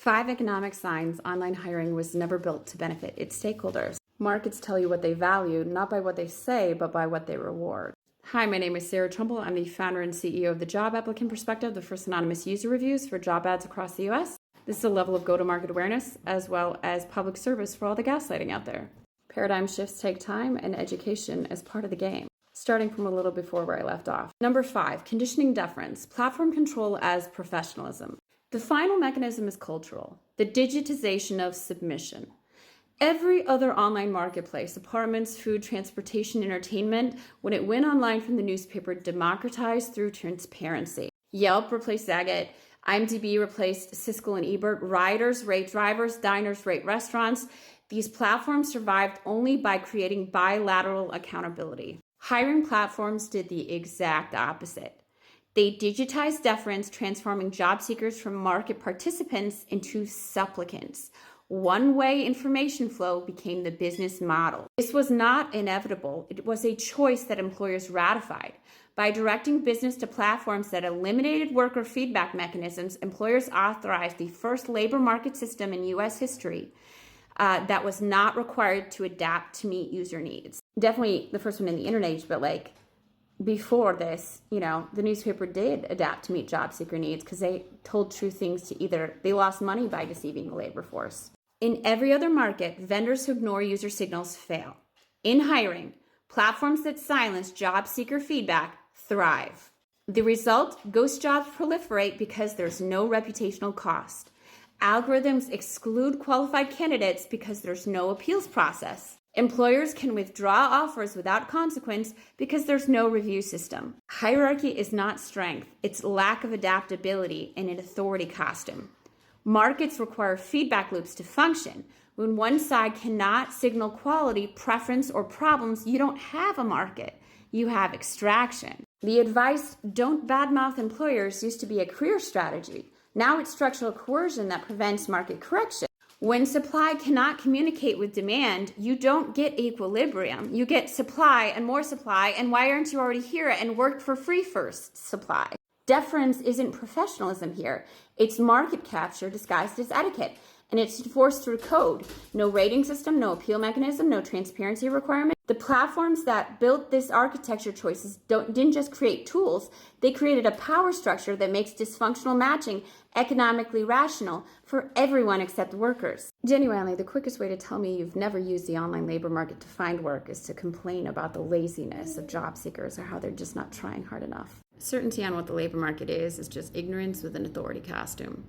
5 economic signs online hiring was never built to benefit its stakeholders. Markets tell you what they value, not by what they say, but by what they reward. Hi, my name is Sarah Trumbull. I'm the founder and CEO of the Job Applicant Perspective, the first anonymous user reviews for job ads across the U.S. This is a level of go-to-market awareness as well as public service for all the gaslighting out there. Paradigm shifts take time and education as part of the game. Starting from a little before where I left off. Number 5, conditioning deference, platform control as professionalism. The final mechanism is cultural, the digitization of submission. Every other online marketplace, apartments, food, transportation, entertainment, when it went online from the newspaper, democratized through transparency. Yelp replaced Zagat, IMDb replaced Siskel and Ebert, riders rate drivers, diners rate restaurants. These platforms survived only by creating bilateral accountability. Hiring platforms did the exact opposite. They digitized deference, transforming job seekers from market participants into supplicants. One-way information flow became the business model. This was not inevitable. It was a choice that employers ratified. By directing business to platforms that eliminated worker feedback mechanisms, employers authorized the first labor market system in U.S. history that was not required to adapt to meet user needs. Definitely the first one in the internet age, but before this, the newspaper did adapt to meet job seeker needs because they told true things to either they lost money by deceiving the labor force. In every other market, vendors who ignore user signals fail. In hiring, platforms that silence job seeker feedback thrive. The result, ghost jobs proliferate because there's no reputational cost. Algorithms exclude qualified candidates because there's no appeals process. Employers can withdraw offers without consequence because there's no review system. Hierarchy is not strength, it's lack of adaptability in an authority costume. Markets require feedback loops to function. When one side cannot signal quality, preference, or problems, you don't have a market. You have extraction. The advice, don't badmouth employers, used to be a career strategy. Now it's structural coercion that prevents market correction. When supply cannot communicate with demand, you don't get equilibrium. You get supply, and why aren't you already here and worked for free first supply? Deference isn't professionalism here. It's market capture disguised as etiquette, and it's enforced through code. No rating system, no appeal mechanism, no transparency requirement. The platforms that built this architecture choices didn't just create tools, they created a power structure that makes dysfunctional matching economically rational for everyone except workers. Genuinely, the quickest way to tell me you've never used the online labor market to find work is to complain about the laziness of job seekers or how they're just not trying hard enough. Certainty on what the labor market is just ignorance with an authority costume.